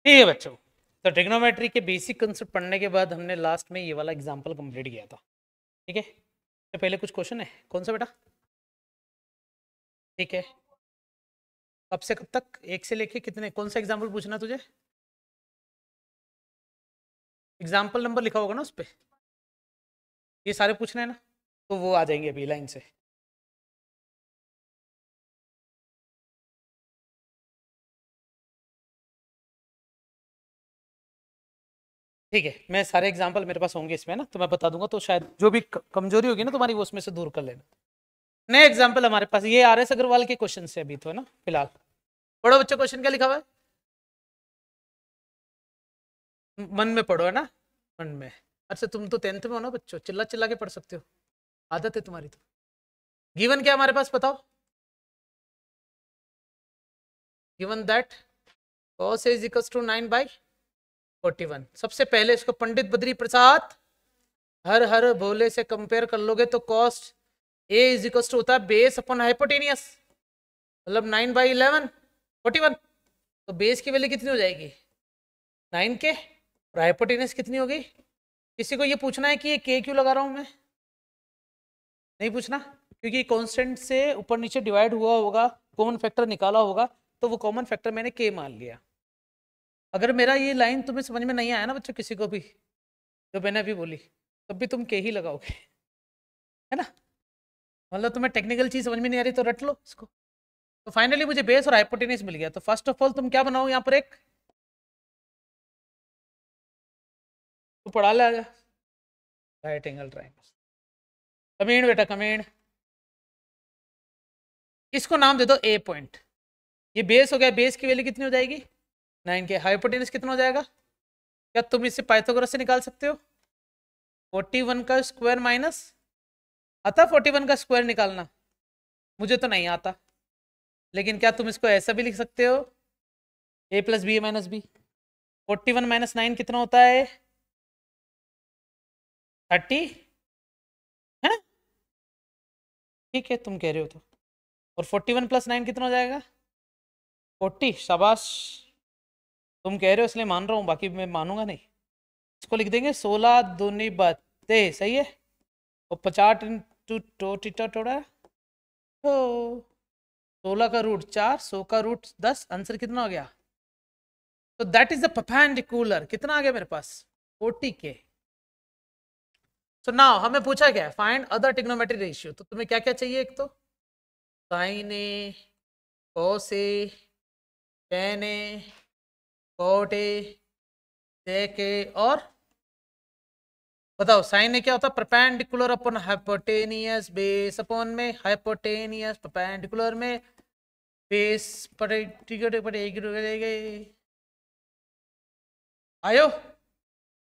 ठीक है बच्चों, तो ट्रिग्नोमेट्री के बेसिक कंसेप्ट पढ़ने के बाद हमने लास्ट में ये वाला एग्जांपल कंप्लीट किया था। ठीक है, तो पहले कुछ क्वेश्चन है, कौन सा बेटा? ठीक है, कब से कब तक, एक से लेके कितने, कौन सा एग्जाम्पल पूछना तुझे? एग्जाम्पल नंबर लिखा होगा ना उस पर, ये सारे पूछने हैं ना, तो वो आ जाएंगे अभी लाइन से। ठीक है, मैं सारे एग्जाम्पल मेरे पास होंगे इसमें ना, तो मैं बता दूंगा, तो शायद जो भी कमजोरी होगी ना तुम्हारी वो उसमें से दूर कर लेना। नए एग्जाम्पल हमारे पास ये RS अग्रवाल के क्वेश्चन से अभी तो है ना फिलहाल। पढ़ो बच्चों, क्वेश्चन क्या लिखा हुआ है? मन में पढ़ो है ना, मन में। अच्छा तुम तो 10th में हो ना बच्चों, चिल्ला चिल्ला के पढ़ सकते हो, आदत है तुम्हारी तो। गिवन क्या हमारे पास बताओ? Given that cos A is equals to 9/41। सबसे पहले इसको पंडित बद्री प्रसाद हर हर भोले से कंपेयर कर लोगे तो cos A is equals to होता है बेस अपॉन हाइपोटेनियस, मतलब 9/11 41। तो बेस की वैल्यू कितनी हो जाएगी? 9 के, और हाइपोटेनियस कितनी होगी? किसी को ये पूछना है कि ये k क्यों लगा रहा हूं मैं? नहीं पूछना, क्योंकि कांस्टेंट से ऊपर नीचे डिवाइड हुआ होगा, कॉमन फैक्टर निकाला होगा, तो वो कॉमन फैक्टर मैंने k मान लिया। अगर मेरा ये लाइन तुम्हें समझ में नहीं आया ना बच्चों, किसी को भी जो मैंने अभी बोली, तब भी तुम k ही लगाओगे, है ना? मतलब तुम्हें टेक्निकल चीज समझ में नहीं आ रही तो रट लो इसको। तो फाइनली मुझे बेस और हाइपोटेनियस मिल गया, तो फर्स्ट ऑफ ऑल तुम क्या बनाओ यहाँ पर, एक तो पढ़ा ले आजा, राइट एंगल ट्रायंगल। कमीन बेटा कमीन, इसको नाम दे दो A पॉइंट। ये बेस हो गया, बेस की वैल्यू कितनी हो जाएगी? 9 के। हाइपोटेनस कितना हो जाएगा? क्या तुम इससे पाइथागोरस से निकाल सकते हो? 41 का स्क्वायर माइनस, आता 41 का स्क्वायर निकालना? मुझे तो नहीं आता, लेकिन क्या तुम इसको ऐसा भी लिख सकते हो, A plus B minus B. 41 minus 9 कितना होता है? 30 है, ठीक है तुम कह रहे हो तो। और 41 प्लस 9 कितना हो जाएगा? 40। शाबाश, तुम कह रहे हो इसलिए मान रहा हूँ, बाकी मैं मानूंगा नहीं। इसको लिख देंगे 16 दूनी 32, सही है। और 50 इंटू टोड़ा तो 16 का रूट 4, 100 का रूट 10, आंसर कितना हो गया? तो दैट इज द परपेंडिकुलर, कितना आ गया मेरे पास? 40 के। सो नाउ हमें पूछा क्या है, फाइंड अदर ट्रिग्नोमेट्री रेशियो। तो तुम्हें क्या क्या चाहिए? एक तो sine A, cos A, tan A, cot A, sec A, और बताओ साइन ए क्या होता है? Perpendicular upon hypotenuse, base upon में हाइपोटेनियस, परपेंडिकुलर में बेस पर आयो।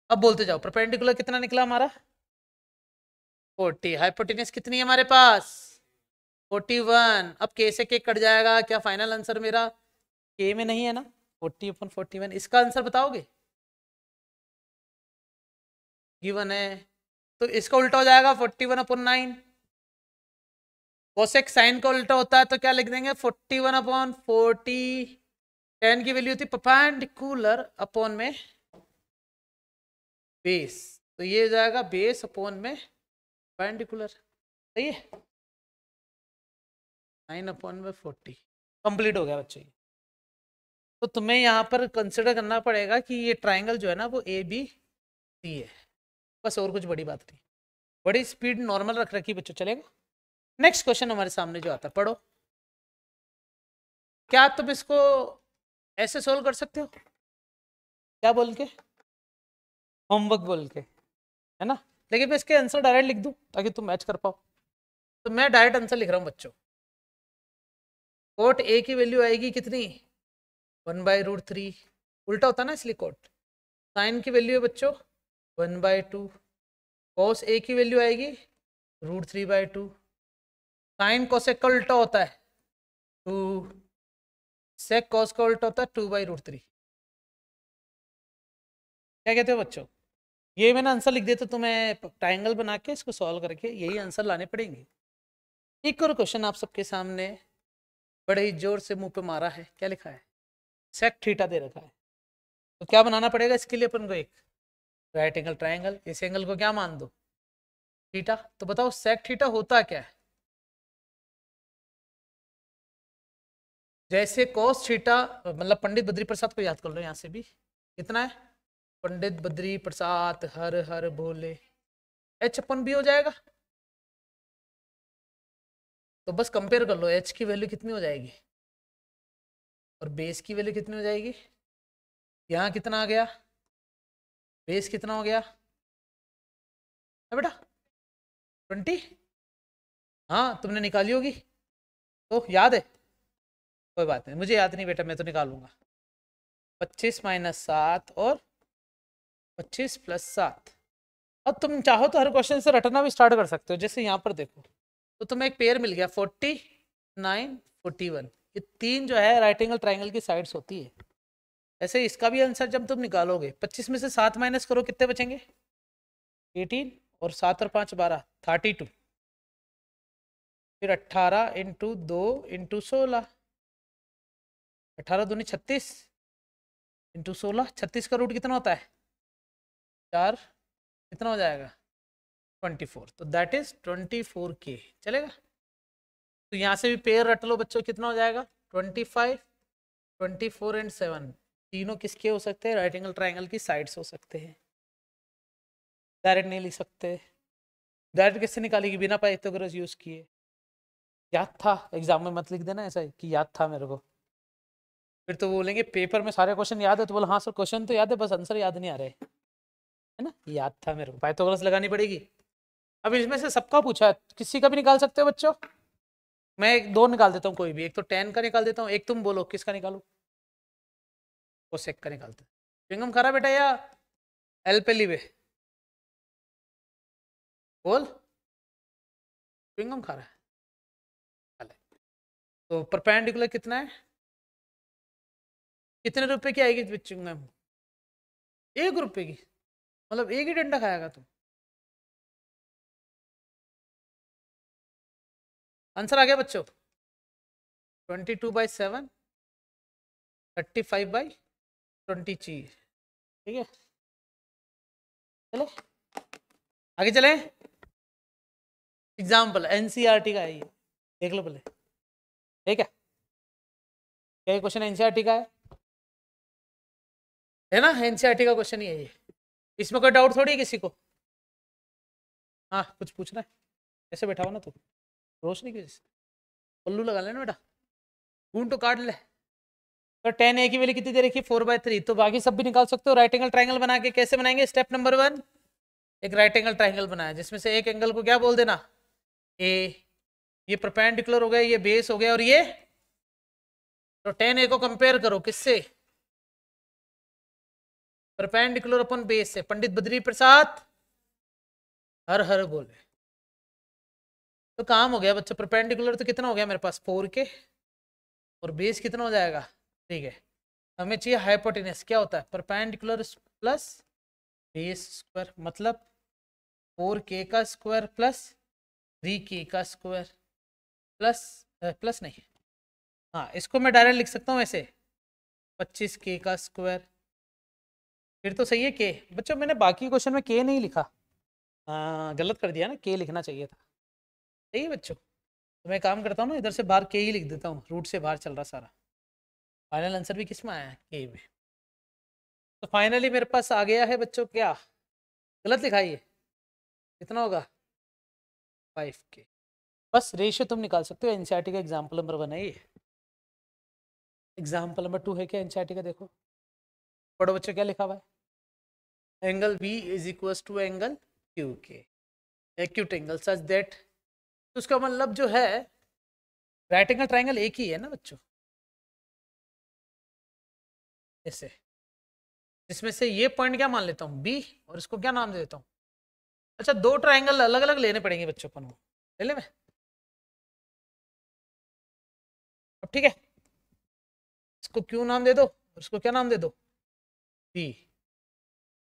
अब बोलते जाओ, परपेंडिकुलर कितना निकला हमारा? 40। हाइपोटेनियस कितनी है हमारे पास? 41। अब के से के कट जाएगा, क्या फाइनल आंसर मेरा के में नहीं है ना? 40/41। इसका आंसर बताओगे? गिवन है, तो इसका उल्टा हो जाएगा 41/9। कोसेक साइन का उल्टा होता है तो क्या लिख देंगे? 41/40। टेन की वैल्यू होती परपेंडिकुलर अपॉन में बेस, तो ये हो जाएगा बेस अपॉन में परपेंडिकुलर, सही है। 9/40 कंप्लीट हो गया बच्चे। तो तुम्हें यहाँ पर कंसिडर करना पड़ेगा कि ये ट्राइंगल जो है ना वो ABC है, बस, और कुछ बड़ी बात नहीं। बड़ी स्पीड नॉर्मल रख रखी बच्चों, चलेगा। नेक्स्ट क्वेश्चन हमारे सामने जो आता है, पढ़ो। क्या तुम इसको ऐसे सोल्व कर सकते हो? क्या बोल के? होमवर्क बोल के, है ना? लेकिन मैं इसके आंसर डायरेक्ट लिख दूं ताकि तुम मैच कर पाओ। तो मैं डायरेक्ट आंसर लिख रहा हूँ बच्चों। कोट ए की वैल्यू आएगी कितनी? 1/√3। उल्टा होता ना इसलिए कोट। साइन की वैल्यू है बच्चों 1/2। कॉस ए की वैल्यू आएगी √3/2। साइन कोसेक का उल्टा होता है 2, सेक कॉस का उल्टा होता है 2/√3। क्या कहते हो बच्चों? ये मैंने आंसर लिख दिया, तो तुम्हें ट्राइंगल बना के इसको सॉल्व करके यही आंसर लाने पड़ेंगे। एक और क्वेश्चन आप सबके सामने बड़े ही जोर से मुंह पे मारा है, क्या लिखा है? सेक थीटा दे रखा है, तो क्या बनाना पड़ेगा इसके लिए अपन को? एक राइट एंगल ट्राइंगल। इस एंगल को क्या मान दो? थीटा। तो बताओ सेक थीटा होता क्या है? जैसे कोस थीटा, मतलब पंडित बद्री प्रसाद को याद कर लो यहाँ से भी। कितना है? पंडित बद्री प्रसाद हर हर भोले। एच अपन भी हो जाएगा। तो बस कंपेयर कर लो, एच की वैल्यू कितनी हो जाएगी और बेस की वैल्यू कितनी हो जाएगी। यहाँ कितना आ गया? बेस कितना हो गया है बेटा? 20। हाँ तुमने निकाली होगी तो याद है। कोई बात नहीं, मुझे याद नहीं बेटा, मैं तो निकालूंगा। 25 - 7 और 25 + 7। अब तुम चाहो तो हर क्वेश्चन से रटना भी स्टार्ट कर सकते हो। जैसे यहाँ पर देखो, तो तुम्हें एक पेयर मिल गया 49 41। ये तीन जो है राइट एंगल ट्राइंगल की साइड्स होती है। ऐसे इसका भी आंसर जब तुम निकालोगे, 25 में से 7 माइनस करो, कितने बचेंगे? 18 और 7 और 5 12, 32। फिर 18 × 2 × 16, 18 दूनी 36 × 16। 36 का रूट कितना होता है? 4। कितना हो जाएगा? 24। तो दैट इज 24K। चलेगा? तो यहाँ से भी पेयर रट लो बच्चों, कितना हो जाएगा? 25 24 एंड 7 तीनों किसके हो सकते हैं? राइट एंगल ट्राइंगल की साइड्स हो सकते हैं। डायरेक्ट नहीं लिख सकते। डायरेक्ट किससे निकालेगी? बिना पाइथागोरस यूज किए। याद था, एग्जाम में मत लिख देना ऐसा कि याद था मेरे को। फिर तो बोलेंगे पेपर में सारे क्वेश्चन याद है, तो बोला हाँ सर क्वेश्चन तो याद है, बस आंसर याद नहीं आ रहे, है ना। याद था मेरे को, पाइथागोरस लगानी पड़ेगी। अब इसमें से सबका पूछा है, किसी का भी निकाल सकते हो बच्चों। मैं एक दो निकाल देता हूँ, कोई भी एक। तो 10 का निकाल देता हूँ, एक तुम बोलो किसका निकालू। कोसेक का निकालते हैं। च्युइंगम खा रहा बेटा या एल पे लीवे? बोल। च्युइंगम खा रहा है। तो परपेंडिकुलर कितना है? कितने रुपए की आएगी च्युइंगम? 1 रुपए की? मतलब एक ही डंडा खाएगा तुम? आंसर आ गया बच्चों। 22/7 35/20 चीज। ठीक है, चले आगे चले। एग्जाम्पल एनसीईआरटी का है ये, देख लो पहले। ठीक है, क्या क्वेश्चन एनसीईआरटी का है ना? एनसीईआरटी का क्वेश्चन ही है ये। इसमें कोई डाउट थोड़ी है किसी को? हाँ कुछ पूछना है? ऐसे बैठा हो ना तू, रोशनी की वजह से पल्लू लगा लेना बेटा, खून तो काट ले। तो 10A की वैल्यू कितनी दे रखी? 4/3। तो बाकी सब भी निकाल सकते हो। राइट एंगल ट्राइंगल बना के कैसे बनाएंगे? स्टेप नंबर 1, एक राइट एंगल ट्राइंगल बनाया जिसमें से एक एंगल को क्या बोल देना? ए। ये परपेंडिकुलर हो गया, ये बेस हो गया, और ये तो 10A को कंपेयर करो किससे? परपेंडिकुलर अपन बेस से। पंडित बद्री प्रसाद हर हर बोले। तो काम हो गया बच्चा। परपेंडिकुलर तो कितना हो गया मेरे पास? 4K। और बेस कितना हो जाएगा? ठीक है, हमें चाहिए हाइपोटेनस। क्या होता है? परपेंडिकुलर प्लस बेस स्क्वायर, मतलब 4K का स्क्वायर प्लस 3K का स्क्वायर प्लस प्लस नहीं, हाँ इसको मैं डायरेक्ट लिख सकता हूँ ऐसे, 25K का स्क्वायर। फिर तो सही है के। बच्चों मैंने बाकी क्वेश्चन में के नहीं लिखा, गलत कर दिया ना, के लिखना चाहिए था। सही है बच्चों। तो मैं काम करता हूँ ना, इधर से बाहर के ही लिख देता हूँ, रूट से बाहर चल रहा सारा। फाइनल आंसर भी किस में आया है? के में। तो फाइनली मेरे पास आ गया है बच्चों, क्या गलत लिखा है ये? कितना होगा? 5K। बस रेशियो तुम निकाल सकते हो। एनसीईआरटी का एग्जाम्पल नंबर 1 है ये। एग्जाम्पल नंबर 2 है क्या एनसीईआरटी का? देखो पढ़ो बच्चों, क्या लिखा हुआ है? Angle B is equal to angle Q के, एक्यूट एंगल सच दैट। तो उसका मतलब जो है राइट एंगल ट्राइंगल एक ही है ना बच्चों, ऐसे। जिसमें से ये पॉइंट क्या मान लेता हूँ? बी, और इसको क्या नाम दे देता हूँ? अच्छा, दो ट्राइंगल अलग अलग लेने पड़ेंगे बच्चों अपन को, ले ले मैं। अब ठीक है, इसको क्यू नाम दे दो और इसको क्या नाम दे दो? बी।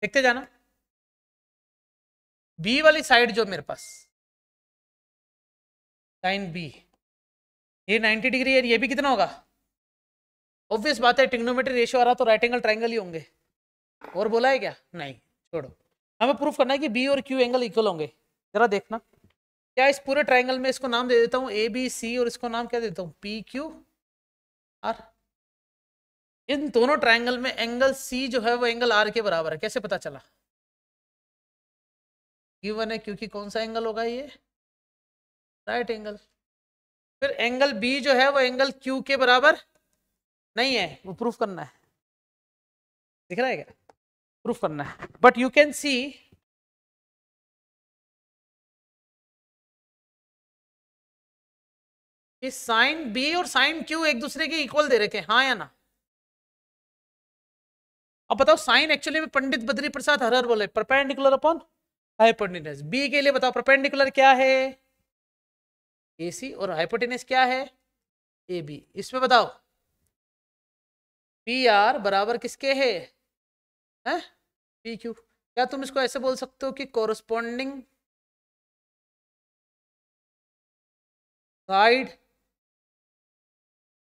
देखते जाना। बी वाली साइड जो मेरे पास साइन बी, ये 90 डिग्री है, ये भी कितना होगा? ऑब्वियस बात है, ट्रिग्नोमेट्री रेशियो आ रहा तो राइट एंगल ट्राइंगल ही होंगे। और बोला है क्या? नहीं, छोड़ो। हमें प्रूफ करना है कि बी और क्यू एंगल इक्वल होंगे। जरा देखना, क्या इस पूरे ट्राइंगल में इसको नाम दे देता हूँ ए बी सी, और इसको नाम क्या देता हूँ पी क्यू आर। इन दोनों ट्राइंगल में एंगल सी जो है वो एंगल आर के बराबर है, कैसे पता चला? गिवन है, क्योंकि कौन सा एंगल होगा ये? Right angle. फिर एंगल बी जो है वो एंगल क्यू के बराबर नहीं है, वो प्रूफ करना है। दिख रहा है क्या? प्रूफ करना है। बट यू कैन सी कि साइन बी और साइन क्यू एक दूसरे के इक्वल दे रखे हैं, हाँ या ना? अब बताओ, साइन एक्चुअली में पंडित बद्री प्रसाद हर बोले परपेंडिकुलर अपॉन हाइपोटेन्यूज। बी के लिए बताओ परपेंडिकुलर क्या है? AC, और हाइपोटेन्यूज क्या है? AB। इसमें बताओ PR बराबर किसके है? PQ। क्या तुम इसको ऐसे बोल सकते हो कि corresponding side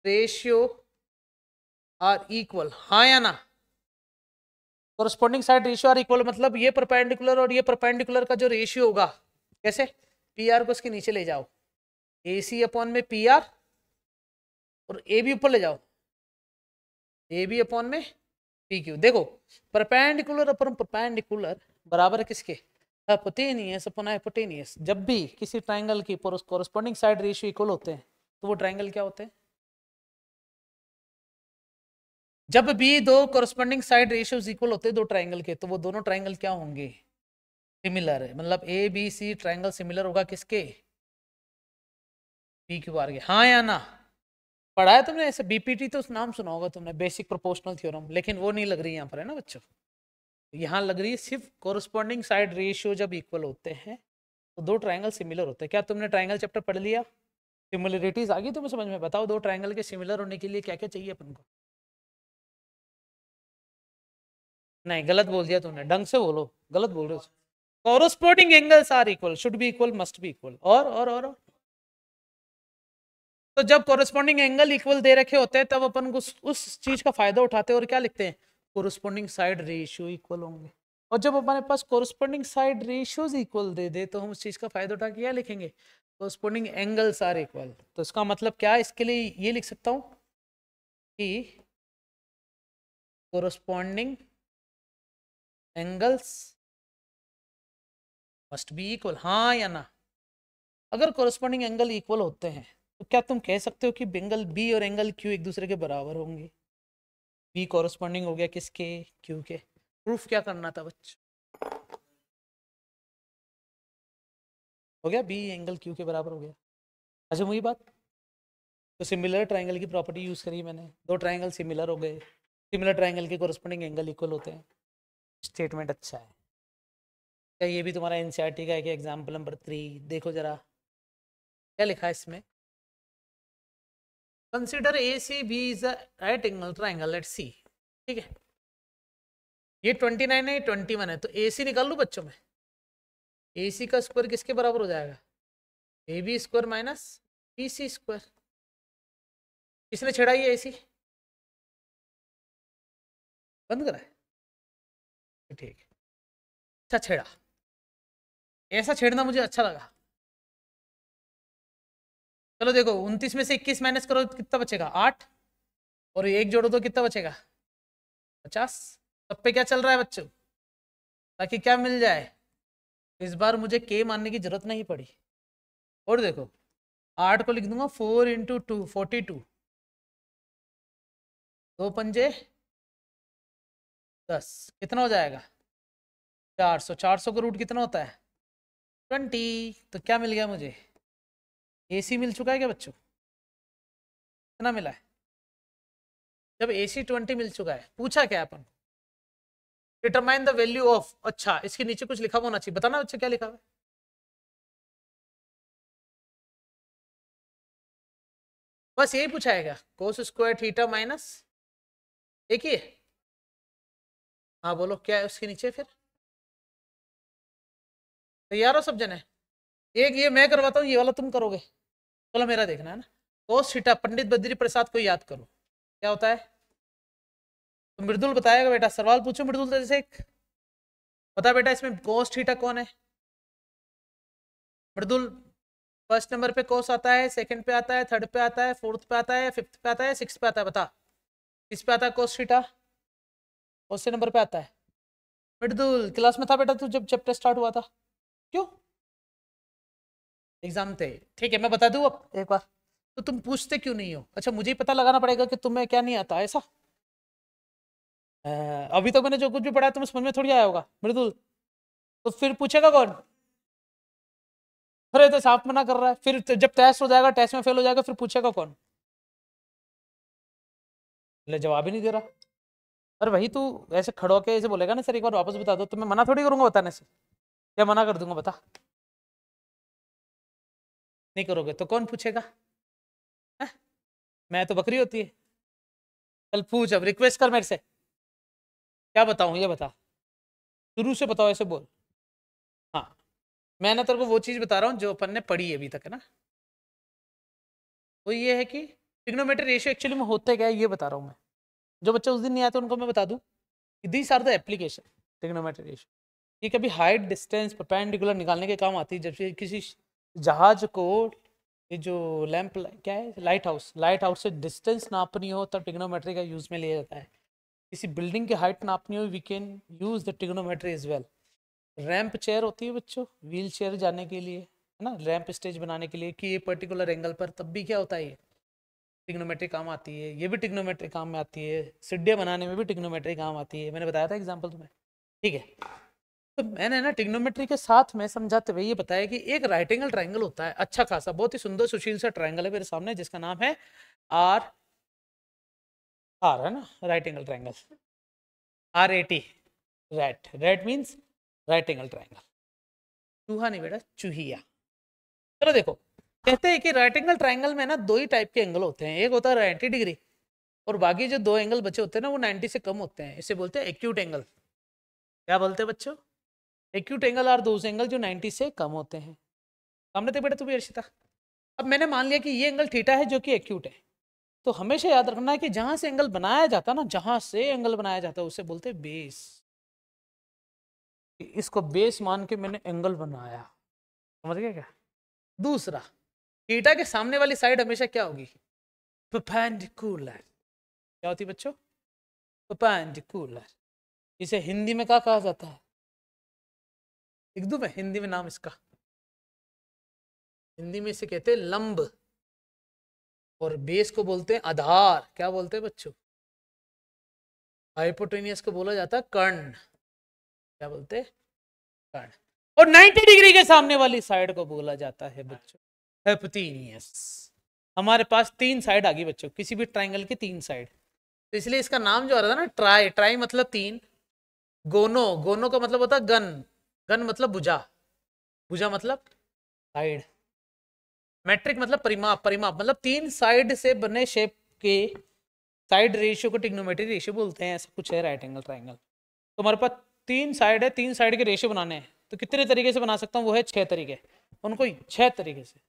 ratio are equal, हाँ या ना? Corresponding side ratio are equal मतलब ये परपेंडिकुलर और ये परपेंडिकुलर का जो रेशियो होगा, कैसे? PR को इसके नीचे ले जाओ, AC अपॉन में PR, और AB ऊपर ले जाओ, AB अपॉन में PQ। देखो, परपेंडिकुलर अपॉन परपेंडिकुलर बराबर है किसके? Hypotenuse upon hypotenuse. जब भी किसी ट्राइंगल की कोरस्पॉन्डिंग साइड रेशियो इक्वल होते हैं तो वो ट्राइंगल क्या होते हैं? जब भी दो कोरस्पॉन्डिंग साइड रेशियोज इक्वल होते हैं दो ट्राइंगल के, तो वो दोनों ट्राइंगल क्या होंगे? सिमिलर है। मतलब ABC ट्राइंगल सिमिलर होगा किसके? PQ आर के, हाँ या ना? पढ़ा है तुमने ऐसे? BPT तो नाम सुना होगा तुमने, बेसिक प्रोपोर्शनल थ्योरम, लेकिन वो नहीं लग रही यहाँ पर, है ना बच्चों? यहाँ लग रही है सिर्फ कोरस्पॉन्डिंग साइड रेशियो जब इक्वल होते हैं तो दो ट्राइंगल सिमिलर होते हैं। क्या तुमने ट्राइंगल चैप्टर पढ़ लिया? सिमिलरिटीज आ गई तुम्हें समझ में? बताओ, दो ट्राइंगल के सिमिलर होने के लिए क्या क्या चाहिए अपन को? नहीं, गलत बोल दिया तुमने, ढंग से बोलो, गलत बोल रहे हो। Corresponding angles are equal, should be equal, must be equal, और तो जब कोरस्पॉन्डिंग एंगल इक्वल दे रखे होते हैं तब अपन उस चीज का फायदा उठाते हैं और क्या लिखते हैं? कोरस्पॉन्डिंग साइड रेशियो इक्वल होंगे। और जब हमारे पास कोरस्पॉन्डिंग साइड रेशियोज इक्वल दे दे तो हम उस चीज का फायदा उठा के क्या लिखेंगे? Corresponding angles are equal. तो इसका मतलब क्या है? इसके लिए ये लिख सकता हूं कि corresponding angles must be equal, हाँ या ना? अगर कोरस्पॉन्डिंग एंगल इक्वल होते हैं तो क्या तुम कह सकते हो कि एंगल बी और एंगल क्यू एक दूसरे के बराबर होंगे? बी कोरस्पॉन्डिंग हो गया किसके? क्यू के। प्रूफ क्या करना था बच्चों? हो गया, बी एंगल क्यू के बराबर हो गया। अच्छा, वही बात। तो सिमिलर ट्राइंगल की प्रॉपर्टी यूज करी मैंने, दो ट्राइंगल सिमिलर हो गए, सिमिलर ट्राइंगल के कोरस्पॉन्डिंग एंगल इक्वल होते हैं। स्टेटमेंट अच्छा है। क्या ये भी तुम्हारा एनसीईआरटी का है कि एग्जाम्पल नंबर 3 देखो जरा, क्या लिखा है इसमें? Consider ACB is a right angle triangle let see. ठीक है, ये 29 है, 21 है, तो AC निकाल लूँ बच्चों में? AC का स्क्वायर किसके बराबर हो जाएगा? AB square minus BC square. किसने छेड़ा ये AC? बंद करा है? ठीक है, अच्छा छेड़ा, ऐसा छेड़ना मुझे अच्छा लगा। चलो देखो, 29 में से 21 माइनस करो तो कितना बचेगा? 8, और एक जोड़ो तो कितना बचेगा? 50। सब पे क्या चल रहा है बच्चों? ताकि क्या मिल जाए? इस बार मुझे के मानने की जरूरत नहीं पड़ी। और देखो, 8 को लिख दूंगा 4 इंटू 2 42, 2 पंजे 10, कितना हो जाएगा? 400। 400 का रूट कितना होता है? 20। तो क्या मिल गया मुझे? AC मिल चुका है क्या बच्चों? कितना मिला है? जब AC 20 मिल चुका है, पूछा क्या अपन? Determine the value of. अच्छा, इसके नीचे कुछ लिखा होना चाहिए, बताना बच्चे क्या लिखा है? बस यही पूछा है क्या? कोस स्क्वायर थीटा माइनस, एक ही है। हाँ बोलो, क्या है उसके नीचे फिर? तैयार हो सब जने? एक ये मैं करवाता हूँ, ये वाला तुम करोगे। चलो मेरा देखना है ना। कोस थीटा, पंडित बद्री प्रसाद को याद करो, क्या होता है? तो मृदुल बताएगा बेटा, सवाल पूछो मृदुल तेरे से एक, बता बेटा इसमें कोस थीटा कौन है? मृदुल, फर्स्ट नंबर पे कोस आता है, सेकंड पे आता है, थर्ड पे आता है, फोर्थ पे आता है, फिफ्थ पे आता है, सिक्स पे आता है, बता किस पे आता है कोस थीटा? कौन से नंबर पे आता है? मृदुल क्लास में था बेटा तू जब चैप्टर स्टार्ट हुआ था? क्यों? एग्जाम थे, ठीक है मैं बता दूं अब एक बार, तो तुम पूछते क्यों नहीं हो? अच्छा मुझे ही पता लगाना पड़ेगा कि तुम्हें क्या नहीं आता ऐसा? अभी तक मैंने जो कुछ भी पढ़ा तुम्हें समझ में थोड़ी आया होगा मृदुल, तो फिर पूछेगा कौन? अरे तो साफ मना कर रहा है, फिर जब टेस्ट हो जाएगा, टेस्ट में फेल हो जाएगा, फिर पूछेगा कौन? ले जवाब ही नहीं दे रहा। अरे वही तू ऐसे खड़ो के ऐसे बोलेगा ना सर एक बार वापस बता दो, तो मैं मना थोड़ी करूंगा बताने से, या मना कर दूंगा? बता, नहीं करोगे तो कौन पूछेगा? है? मैं तो बकरी होती है। चल पूछ, अब रिक्वेस्ट कर मेरे से, क्या बताऊं ये बता, शुरू से बताओ ऐसे बोल। हाँ, मैं ना तेरे को वो चीज बता रहा हूँ जो अपन ने पढ़ी है अभी तक, है ना? वो ये है कि ट्रिग्नोमेट्री रेशियो एक्चुअली में होते क्या है ये बता रहा हूँ मैं। जो बच्चे उस दिन नहीं आए थे उनको मैं बता दूं कि these are the application trigonometry ratio. ये कभी हाइट, डिस्टेंस, परपेंडिकुलर निकालने के काम आती है, जब किसी जहाज को ये जो लैंप क्या है, लाइट हाउस से डिस्टेंस नापनी हो तब ट्रिग्नोमेट्री का यूज में लिया जाता है। किसी बिल्डिंग की हाइट नापनी हो, we can use the trigonometry as well. Ramp chair होती है बच्चों, व्हील चेयर जाने के लिए, है ना, रैंप स्टेज बनाने के लिए कि ये पर्टिकुलर एंगल पर, तब भी क्या होता है ये ट्रिग्नोमेट्री काम आती है। ये भी ट्रिग्नोमेट्री काम में आती है, सीढ़ियाँ बनाने में भी ट्रिग्नोमेट्री काम आती है, मैंने बताया था एग्जाम्पल तुम्हें, ठीक है? तो मैंने ना ट्रिग्नोमेट्री के साथ में समझाते हुए ये बताया कि एक राइट एंगल ट्राइंगल होता है अच्छा खासा, बहुत ही सुंदर सुशील सा ट्राइंगल है मेरे सामने, जिसका नाम है आर, आर है ना, right angle triangle, RAT, rate means right angle triangle. चूहा नहीं बेटा, चूहिया। चलो देखो, कहते हैं कि राइट एंगल ट्राइंगल में ना दो ही टाइप के एंगल होते हैं, एक होता है 90 डिग्री, और बाकी जो दो एंगल बचे होते हैं ना वो 90 से कम होते हैं, इसे बोलते हैं एक्यूट एंगल। क्या बोलते हैं बच्चों? Acute angle are those angle जो 90 से कम होते हैं। सामने थे बेटा तू भी अर्शिता। अब मैंने मान लिया कि ये एंगल थीटा है जो कि एक्यूट है, तो हमेशा याद रखना है कि जहां से एंगल बनाया जाता है ना, जहां से एंगल बनाया जाता है उसे बोलते हैं बेस। इसको बेस मान के मैंने एंगल बनाया, समझ गया क्या? दूसरा, थीटा के सामने वाली साइड हमेशा क्या होगी? परपेंडिकुलर। क्या होती है बच्चों? परपेंडिकुलर। इसे हिंदी में क्या कहा जाता है? लिख दूं मैं हिंदी में नाम इसका? हिंदी में इसे कहते हैं लंब, और बेस को बोलते हैं आधार। क्या बोलते हैं बच्चों? हाइपोटेनियस को बोला जाता है कर्ण। क्या बोलते हैं? कर्ण। और 90 डिग्री के सामने वाली साइड को बोला जाता है बच्चों हाइपोटेनियस। हमारे पास तीन साइड आ गई बच्चों, किसी भी ट्राइंगल की तीन साइड, तो इसलिए इसका नाम जो आ रहा था ना ट्राई, ट्राई मतलब तीन, गोनो, गोनो का मतलब होता है गन, गन मतलब भुजा, भुजा मतलब साइड, मैट्रिक मतलब परिमाप, परिमाप मतलब तीन साइड से बने शेप के साइड रेशियो को ट्रिग्नोमेट्री रेशियो बोलते हैं। ऐसा कुछ है राइट एंगल ट्राइंगल। तो हमारे पास तीन साइड है, तीन साइड के रेशियो बनाने हैं, तो कितने तरीके से बना सकता हूँ? वो है 6 तरीके, उनको 6 तरीके से,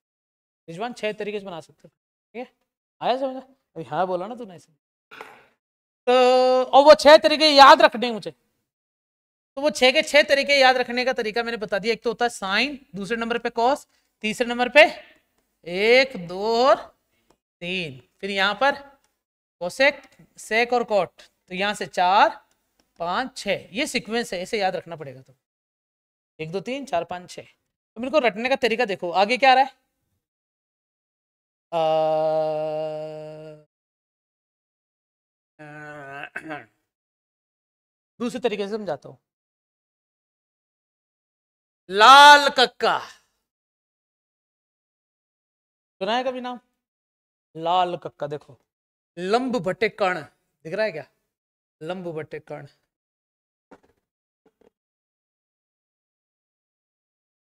रिजवान 6 तरीके से बना सकते हो, ठीक है? आया समझ? अभी हाँ बोला ना तूने ऐसे। तो और वो 6 तरीके याद रखने मुझे, तो वो 6 के 6 तरीके याद रखने का तरीका मैंने बता दिया। एक तो होता है साइन, दूसरे नंबर पे कॉस, तीसरे नंबर पे 1, 2 और 3, फिर यहाँ पर कोसेक, सेक और कॉट, तो यहाँ से 4, 5, 6, ये सीक्वेंस है, इसे याद रखना पड़ेगा। तो 1, 2, 3, 4, 5, 6। तो मेरे को रटने का तरीका देखो, आगे क्या आ रहा है? दूसरे तरीके से समझाता हूं। लाल कक्का, सुना है कभी नाम? लाल कक्का देखो, लंब बटे कर्ण, दिख रहा है क्या? लंब बटे कर्ण,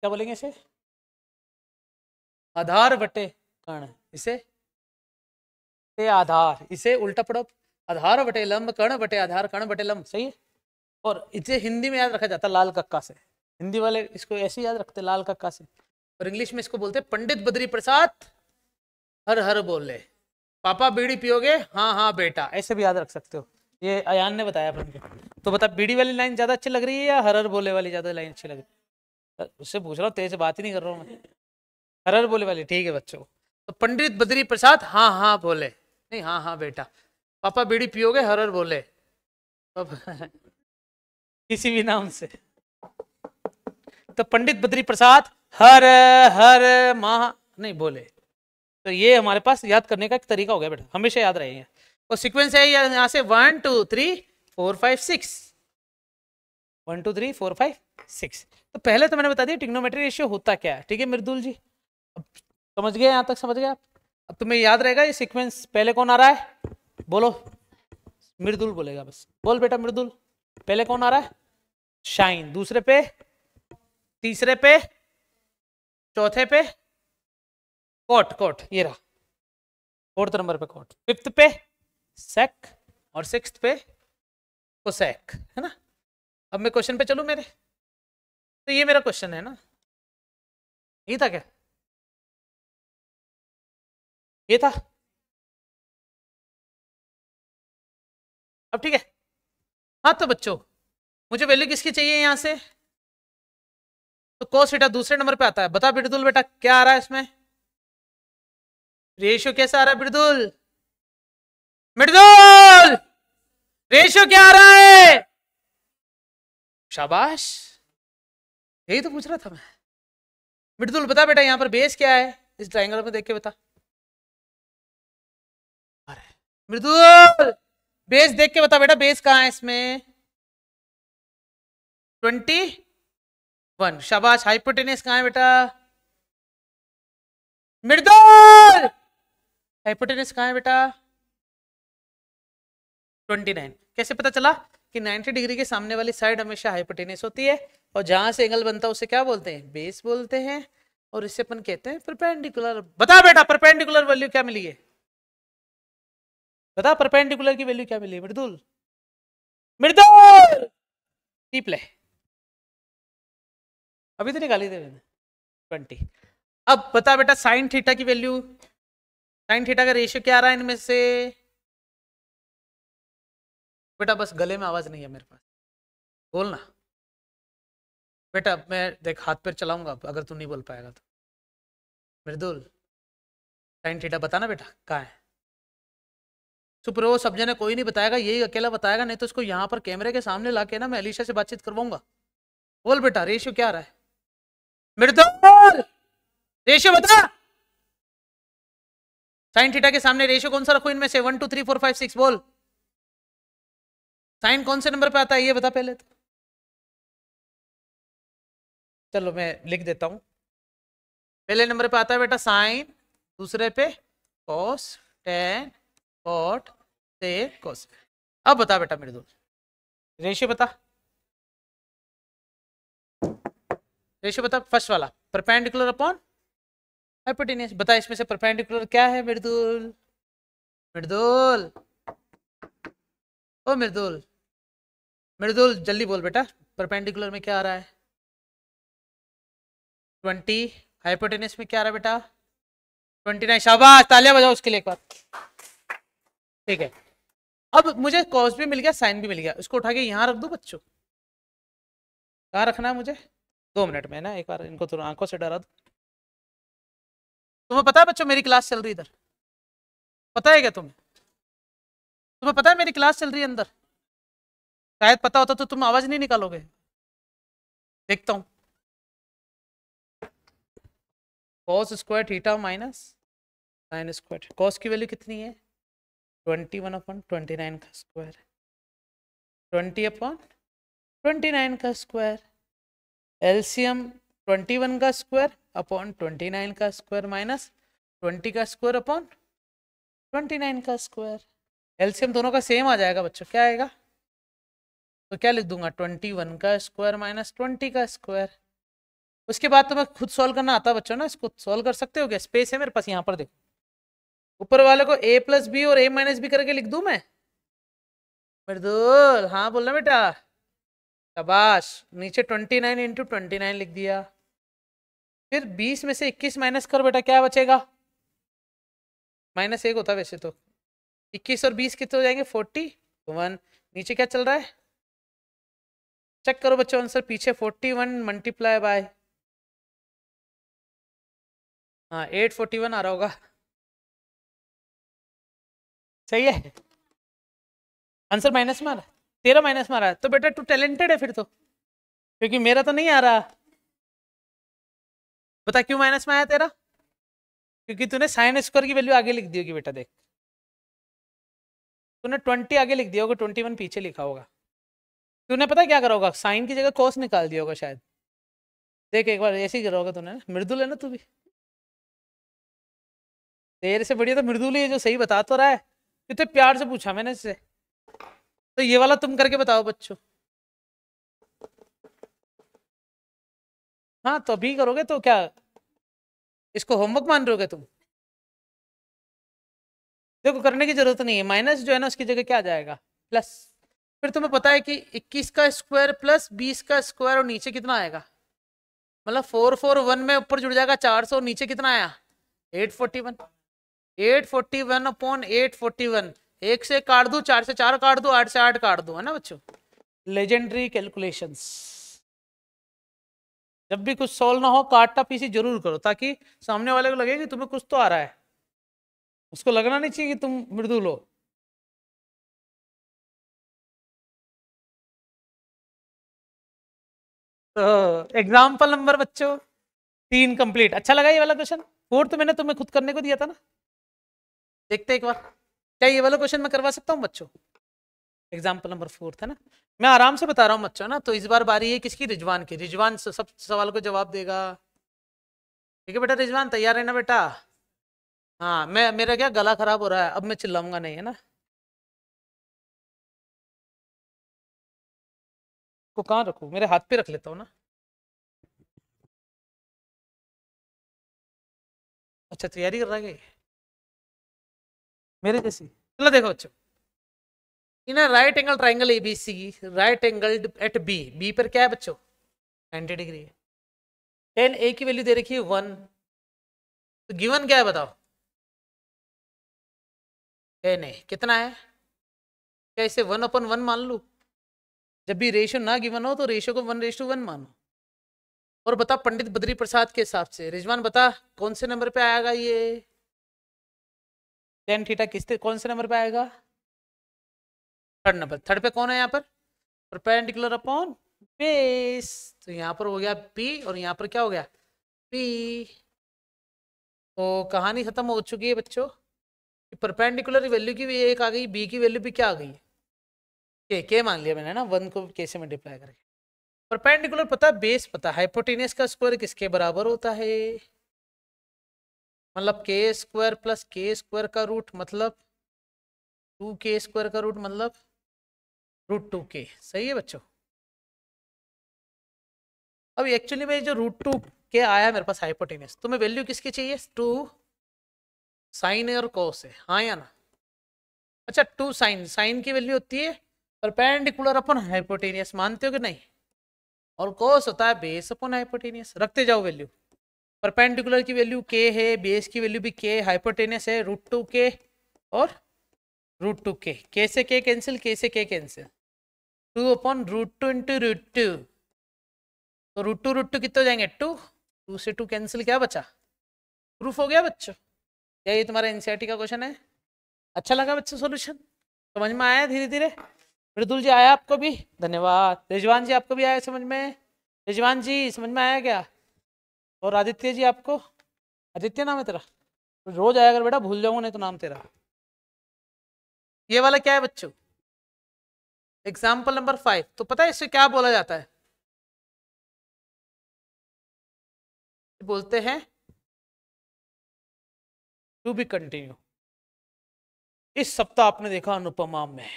क्या बोलेंगे इसे? आधार बटे कर्ण, इसे आधार, इसे उल्टा पढ़ो, आधार बटे लंब, कर्ण बटे आधार, कर्ण बटे लंब, सही है? और इसे हिंदी में याद रखा जाता है लाल कक्का से, हिंदी वाले इसको ऐसे याद रखते लाल कक्का से, और इंग्लिश में इसको बोलते पंडित बद्री प्रसाद हर हर बोले, पापा बीड़ी पियोगे? हाँ हाँ बेटा, ऐसे भी याद रख सकते हो। ये अयान ने बताया अपन को। तो बता बीडी वाली लाइन ज्यादा अच्छी लग रही है या हरर बोले वाली ज्यादा लाइन अच्छी लग रही है? उससे पूछ रहा हूँ, तेरे से बात ही नहीं कर रहा हूँ मैं। हरर बोले वाली ठीक है बच्चों। तो पंडित बद्री प्रसाद हाँ हाँ बोले, नहीं हाँ हाँ बेटा। पापा बीड़ी पियोगे, हरर बोले। किसी भी नाम से। तो पंडित बद्री प्रसाद हर हर महा नहीं बोले। तो ये हमारे पास याद करने का एक तरीका हो गया बेटा, हमेशा याद रहेंगे। और सीक्वेंस है यहाँ से 1 2 3 4 5 6, 1 2 3 4 5 6। तो पहले तो मैंने बता दिया ट्रिग्नोमेट्री रेशियो होता क्या है, ठीक है मृदुल जी? अब समझ गए, यहाँ तक समझ गए आप? अब तुम्हें याद रहेगा ये सीक्वेंस। पहले कौन आ रहा है बोलो? मृदुल बोलेगा बस। बोल बेटा मृदुल, पहले कौन आ रहा है? शाइन। दूसरे पे, तीसरे पे, चौथे पे कोट, कोट ये रहा। फोर्थ नंबर पे कोट, फिफ्थ पे सेक, और सिक्स्थ पे कोसेक, है ना? अब मैं क्वेश्चन पे चलूं मेरे। तो ये मेरा क्वेश्चन है ना, ये था क्या? ये था। अब ठीक है। हाँ तो बच्चों मुझे वैल्यू किसकी चाहिए यहां से? तो कोस थीटा दूसरे नंबर पे आता है। बता बिरदुल बेटा क्या आ रहा है इसमें? रेशियो कैसा आ रहा है बिरदुल? बिरदुल रेशियो क्या आ रहा है? शाबाश, यही तो पूछ रहा था मैं। बिरदुल बता बेटा यहाँ पर बेस क्या है इस ट्रायंगल में, देख के बता। बिरदुल बेस देख के बता बेटा, बेस कहाँ है इसमें? 21। शाबाश। हाइपोटेनस कहाँ है बेटा? मृदुल हाइपोटेनस कहाँ है बेटा? 29। कैसे पता चला कि 90 डिग्री के सामने वाली साइड हमेशा हाइपोटेनस होती है, और जहां से एंगल बनता है उसे क्या बोलते हैं? बेस बोलते हैं, और इसे अपन कहते हैं परपेंडिकुलर। बता बेटा परपेंडिकुलर वैल्यू क्या मिली है? बता परपेंडिकुलर की वैल्यू क्या मिली है मृदुल? मृदुल टीप ले, अभी तो निकाली थे मैंने 20। अब बता बेटा साइन थीटा की वैल्यू, साइन थीटा का रेशियो क्या आ रहा है इनमें से? बेटा बस गले में आवाज नहीं है मेरे पास, बोलना बेटा। मैं देख हाथ पैर चलाऊंगा अगर तू नहीं बोल पाएगा तो। मृदुल साइन थीटा बताना बेटा कहाँ है? चुप रहो, सब जने कोई नहीं बताएगा, यही अकेला बताएगा, नहीं तो इसको यहाँ पर कैमरे के सामने लाके ना मैं अलीशा से बातचीत करवाऊंगा। बोल बेटा रेशियो क्या आ रहा है? मृदुल रेशियो बता। साइन थीटा के सामने रेशियो कौन सा रखो इनमें से? 1 2 3 4 5 6 बोल। साइन कौन से नंबर पे आता है ये बता पहले तो। चलो मैं लिख देता हूं। पहले नंबर पे आता है बेटा साइन, दूसरे पे कॉस, टेन, कॉट, सेक, कोस। अब बता बेटा मेरे दोस्त रेशियो बता, रेशियो बता। फर्स्ट वाला परपेंडिकुलर अपॉन हाइपोटेन्यूज। बता इसमें से परपेंडिकुलर क्या है मृदुल? मृदुल ओ मृदुल, मृदुल जल्दी बोल बेटा, परपेंडिकुलर में क्या आ रहा है? 20। हाइपोटेन्यूज में क्या आ रहा है बेटा? 29। शाबाश, तालियां बजाओ उसके लिए एक बार। ठीक है, अब मुझे कॉस भी मिल गया, साइन भी मिल गया, इसको उठा के यहाँ रख दो बच्चों। कहाँ रखना है मुझे? 2 मिनट में ना, एक बार इनको तो आंखों से डरा दो। तुम्हें पता है बच्चों मेरी क्लास चल रही इधर? पता है क्या तुम्हें? तुम्हें पता है मेरी क्लास चल रही है अंदर? शायद पता होता तो तुम आवाज नहीं निकालोगे। देखता हूं। Cos square theta minus sine square. Cos की वैल्यू कितनी है? 21/29 का स्क्वायर, 20/29 का स्क्वायर। एलसीएम 21 का स्क्वायर अपॉन 29 का स्क्वायर माइनस 20 का स्क्वायर अपॉन 29 का स्क्वायर। एलसीएम दोनों का सेम आ जाएगा बच्चों, क्या आएगा? तो क्या लिख दूंगा? 21 का स्क्वायर माइनस 20 का स्क्वायर। उसके बाद तो मैं खुद सॉल्व करना आता है बच्चों ना, इसको सॉल्व कर सकते हो क्या? स्पेस है मेरे पास यहाँ पर, देखो ऊपर वाले को a प्लस बी और a माइनस बी करके लिख दूं मैं? मृदुल हाँ बोलना बेटा। शाबाश, नीचे 29 इंटू 29 लिख दिया। फिर 20 में से 21 माइनस कर बेटा, क्या बचेगा? -1 होता वैसे तो। 21 और 20 कितने हो जाएंगे? 40। तो 1 नीचे क्या चल रहा है, चेक करो बच्चों आंसर पीछे 41 मल्टीप्लाई बाय, हाँ 841 आ रहा होगा, सही है। आंसर माइनस में आ रहा है, तेरा माइनस में आ रहा है, तो बेटा तू टैलेंटेड है फिर तो, क्योंकि मेरा तो नहीं आ रहा। बता क्यों माइनस में आया तेरा, क्योंकि तूने साइन स्क्वायर की वैल्यू आगे लिख दी होगी बेटा, देख तूने 20 आगे लिख दिया होगा, 21 पीछे लिखा होगा। तूने पता क्या करा होगा, साइन की जगह कॉस निकाल दिया होगा शायद, देख एक बार ऐसे ही करा होगा तूने, मृदुल है ना तू भी, तेरे से बढ़िया तो मृदुल ही है जो सही बता तो रहा है, कितने प्यार से पूछा मैंने इससे। तो ये वाला तुम करके बताओ बच्चों, हाँ तो अभी करोगे तो क्या इसको होमवर्क मान रहे होगे तुम, देखो करने की जरूरत नहीं है, माइनस जो है ना उसकी जगह क्या आ जाएगा प्लस, फिर तुम्हें पता है कि 21 का स्क्वायर प्लस 20 का स्क्वायर और नीचे कितना आएगा, मतलब 441 में ऊपर जुड़ जाएगा 400 और नीचे कितना आया 841, 841 अपॉन 841, 1 से काट दो, 4 से 4 काट दो, 8 से 8 काट दो, है ना बच्चों, लेजेंडरी कैलकुलेशंस। जब भी कुछ सॉल्व ना हो काटना पीसी जरूर करो, ताकि सामने वाले को लगे कि तुम्हें कुछ तो आ रहा है, उसको लगना नहीं चाहिए कि तुम मृदुल हो। तो एग्जाम्पल नंबर बच्चों 3 कंप्लीट, अच्छा लगा ये वाला क्वेश्चन, 4 तो मैंने तुम्हें खुद करने को दिया था ना, देखते एक बार, क्या ये वाला क्वेश्चन मैं करवा सकता हूँ बच्चों, एग्जाम्पल नंबर 4 था ना, मैं आराम से बता रहा हूँ बच्चों ना। तो इस बार बारी है किसकी, रिजवान की, रिजवान सब सवाल को जवाब देगा, ठीक है बेटा रिजवान तैयार है ना बेटा, हाँ मैं मेरा क्या गला खराब हो रहा है, अब मैं चिल्लाऊंगा नहीं, है ना, को कहाँ रखूँ, मेरे हाथ पे रख लेता हूँ ना, अच्छा तैयारी कर रहा है क्या? मेरे जैसी, चलो देखो बच्चों, in right angle triangle ABC, right angle at B, B पर क्या है बच्चों 90 डिग्री है, टेन ए की वैल्यू दे रखी है 1, तो गिवन क्या है बताओ, टेन ए कितना है, क्या इसे 1/1 मान लूं, जब भी रेशियो ना गिवन हो तो रेशियो को 1:1 मानो। और बता पंडित बद्री प्रसाद के हिसाब से, रिजवान बता कौन से नंबर पे आएगा ये, टेन थीटा कौन से नंबर पे आएगा, थर्ड नंबर, थर्ड पे कौन है यहाँ पर, परपेंडिकुलर अपॉन बेस, तो यहाँ पर हो गया पी और यहाँ पर क्या हो गया पी। तो कहानी खत्म हो चुकी है बच्चों, परपेंडिकुलर वैल्यू की भी एक आ गई, बी की वैल्यू भी क्या आ गई के मान लिया मैंने ना, 1 को के से मल्टीप्लाई करके, परपेंडिकुलर पता, बेस पता, हाइपोटेनियस का स्क्वायर किसके बराबर होता है, मतलब के स्क्वायर प्लस के स्क्वायर का रूट मतलब 2k² का रूट मतलब √2k, सही है बच्चों। अब एक्चुअली में जो √2k आया मेरे पास हाइपोटेनियस, तुम्हें वैल्यू किसकी चाहिए, 2 साइन है और कॉस है, हाँ या ना, अच्छा 2 साइन, साइन की वैल्यू होती है परपेंडिकुलर अपन हाइपोटेनियस, मानते हो कि नहीं, और कॉस होता है बेस अपन हाइपोटेनियस, रखते जाओ वैल्यू, परपेंडिकुलर की वैल्यू k है, बेस की वैल्यू भी k, हाइपोटेनियस है √2k और √2k, k से k कैंसिल, k से k कैंसिल, 2/√2 इंटू √2, तो √2 कितने हो जाएंगे 2, 2 से 2 कैंसिल, क्या बचा, प्रूफ हो गया बच्चों। क्या ये तुम्हारा एनसीईआरटी का क्वेश्चन है, अच्छा लगा बच्चों, सॉल्यूशन समझ में आया धीरे धीरे, मृदुल जी आया आपको भी, धन्यवाद, रिजवान जी आपको भी आया समझ में, रिजवान जी समझ में आया क्या, और आदित्य जी आपको, आदित्य नाम है तेरा, रोज आया कर बेटा, भूल जाऊंगा नहीं तो नाम तेरा। ये वाला क्या है बच्चों, एग्जाम्पल नंबर 5, तो पता है इससे क्या बोला जाता है, बोलते हैं टू बी कंटिन्यू। इस सप्ताह आपने देखा अनुपमा में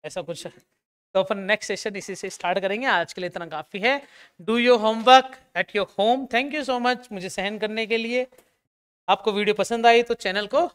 ऐसा कुछ, तो अपन नेक्स्ट सेशन इसी से स्टार्ट करेंगे, आज के लिए इतना काफी है, do your homework at your home, thank you so much मुझे सहन करने के लिए, आपको वीडियो पसंद आई तो चैनल को